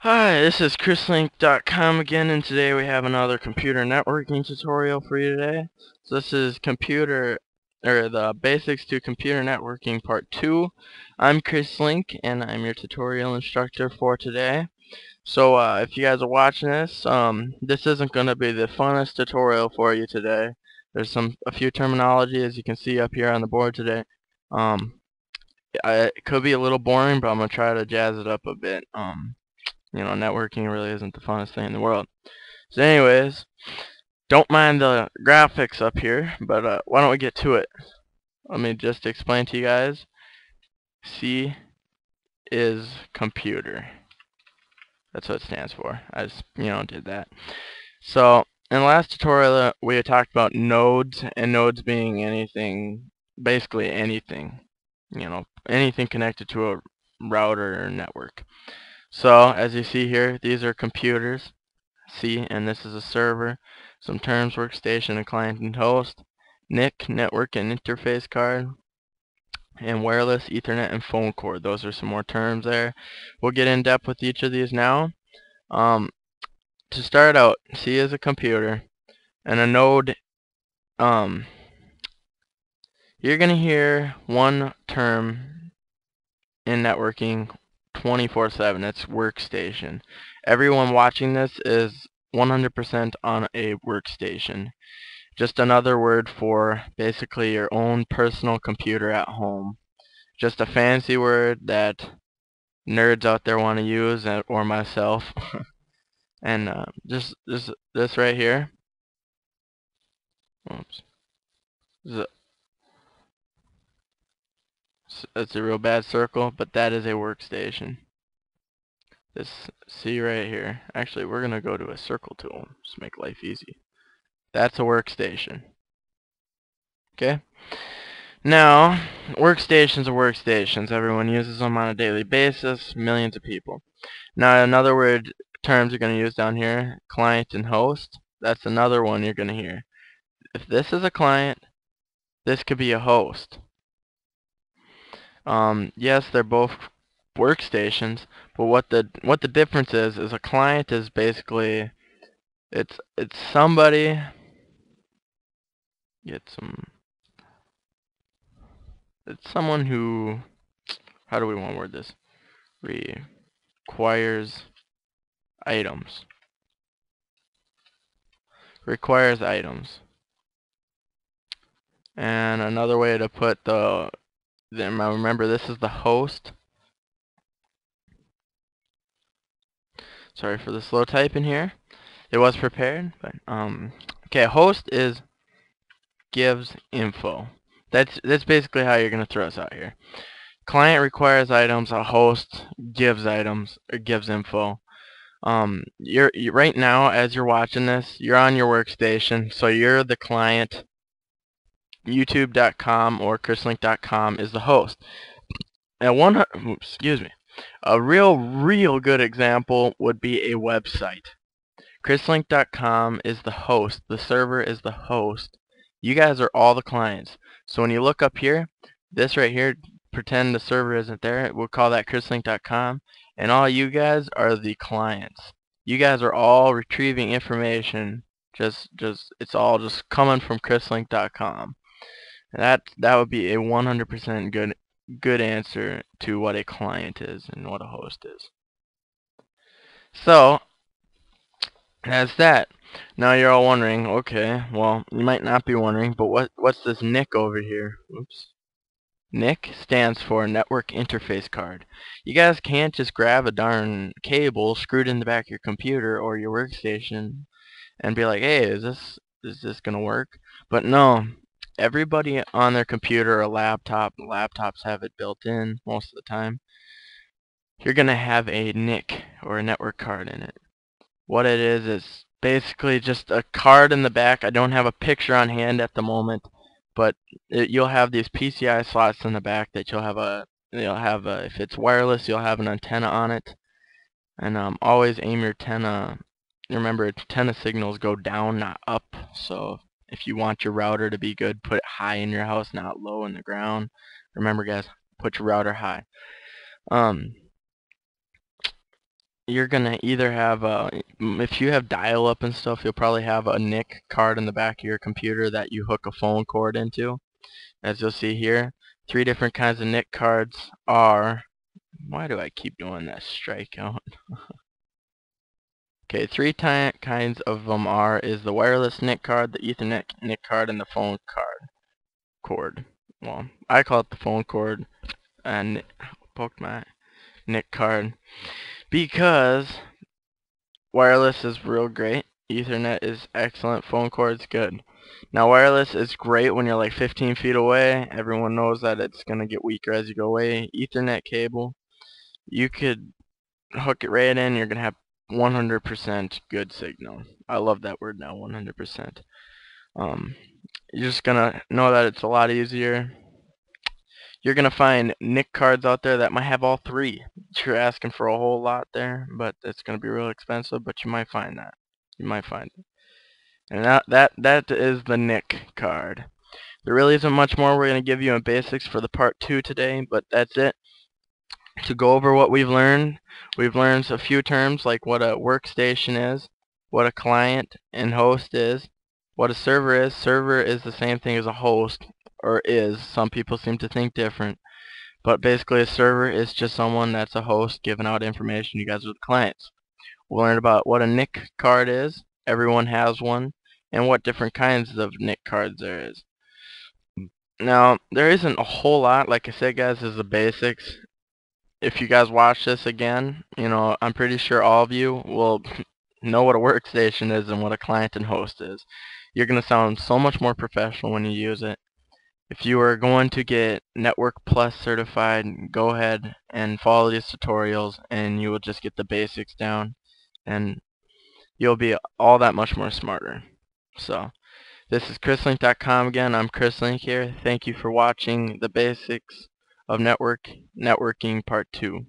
Hi, this is ChrisLink.com again, and today we have another computer networking tutorial for you today. So this is the basics to computer networking part 2. I'm Chris Link, and I'm your tutorial instructor for today. So if you guys are watching this, this isn't going to be the funnest tutorial for you today. There's a few terminology, as you can see up here on the board today. Um, it could be a little boring, but I'm going to try to jazz it up a bit. Networking really isn't the funnest thing in the world. So anyways, don't mind the graphics up here, but why don't we get to it? Let me just explain to you guys. C is computer. That's what it stands for. I just, did that. So, in the last tutorial, we had talked about nodes, and nodes being anything, basically anything. Anything connected to a router or network. So, as you see here, these are computers. C, and this is a server, some terms, workstation, and client and host, NIC, network and interface card, and wireless, Ethernet, and phone cord. Those are some more terms there. We'll get in depth with each of these now. Um, to start out, C is a computer, and a node, um, you're going to hear one term in networking 24/7. It's workstation. Everyone watching this is 100% on a workstation. Just another word for basically your own personal computer at home. Just a fancy word that nerds out there want to use, or myself. And just this right here. Oops. It's a real bad circle, but that is a workstation. This C right here. Actually, we're gonna go to a circle tool. Just make life easy. That's a workstation. Okay. Now, workstations are workstations. Everyone uses them on a daily basis, millions of people. Now, another terms you're going to use down here, client and host. That's another one you're going to hear. If this is a client, this could be a host. Yes, they're both workstations, but what the difference is a client is basically it's somebody get some it's someone who, how do we want to word this? Requires items. Requires items. And another way to put remember this is the host. Sorry for the slow typing here. It was prepared, but okay, host gives info. That's basically how you're gonna throw us out here. Client requires items, a host gives items or gives info. You're right now, as you're watching this, you're on your workstation, so you're the client. YouTube.com or ChrisLink.com is the host. And excuse me, a real good example would be a website. ChrisLink.com is the host. The server is the host. You guys are all the clients. So when you look up here, this right here, pretend the server isn't there. We'll call that ChrisLink.com. And all you guys are the clients. You guys are all retrieving information. It's all just coming from ChrisLink.com. That would be a 100% good answer to what a client is and what a host is. So that's that. Now you're all wondering, okay, well, you might not be wondering, but what's this NIC over here? Oops. NIC stands for Network Interface Card. You guys can't just grab a darn cable, screw it in the back of your computer or your workstation, and be like, hey, is this gonna work? But no, everybody on their computer or laptop, laptops have it built in most of the time. You're gonna have a NIC or a network card in it. What it is basically just a card in the back. I don't have a picture on hand at the moment, but you'll have these PCI slots in the back that if it's wireless, you'll have an antenna on it. And always aim your antenna. Remember, antenna signals go down, not up. So if you want your router to be good, put it high in your house, not low in the ground. Remember, guys, put your router high. Um, you're gonna either have if you have dial-up and stuff, you'll probably have a NIC card in the back of your computer that you hook a phone cord into. As you'll see here, 3 different kinds of NIC cards are, why do I keep doing that strikeout? Okay, 3 kinds of them is the wireless NIC card, the Ethernet NIC card, and the phone cord. Well, I call it the phone cord, and poked my NIC card because wireless is real great. Ethernet is excellent. Phone cord's good. Now, wireless is great when you're like 15 feet away. Everyone knows that it's going to get weaker as you go away. Ethernet cable, you could hook it right in. You're going to have 100% good signal. I love that word now, 100%. You're just going to know that it's a lot easier. You're going to find NIC cards out there that might have all 3. You're asking for a whole lot there, but it's going to be real expensive, but you might find that. You might find it. And that is the NIC card. There really isn't much more we're going to give you in basics for the part 2 today, but that's it. To go over what we've learned a few terms like what a workstation is, what a client and host is, what a server is. Server is the same thing as a host, or is. Some people seem to think different. But basically a server is just someone that's a host giving out information. You guys are the clients. We'll learn about what a NIC card is. Everyone has one. And what different kinds of NIC cards there is. Now, there isn't a whole lot. Like I said, guys, this is the basics. If you guys watch this again, I'm pretty sure all of you will know what a workstation is and what a client and host is. You're going to sound so much more professional when you use it. If you are going to get Network Plus certified, go ahead and follow these tutorials and you will just get the basics down and you'll be all that much more smarter. So, this is chrislink.com again. I'm Chris Link here. Thank you for watching the basics of networking part 2.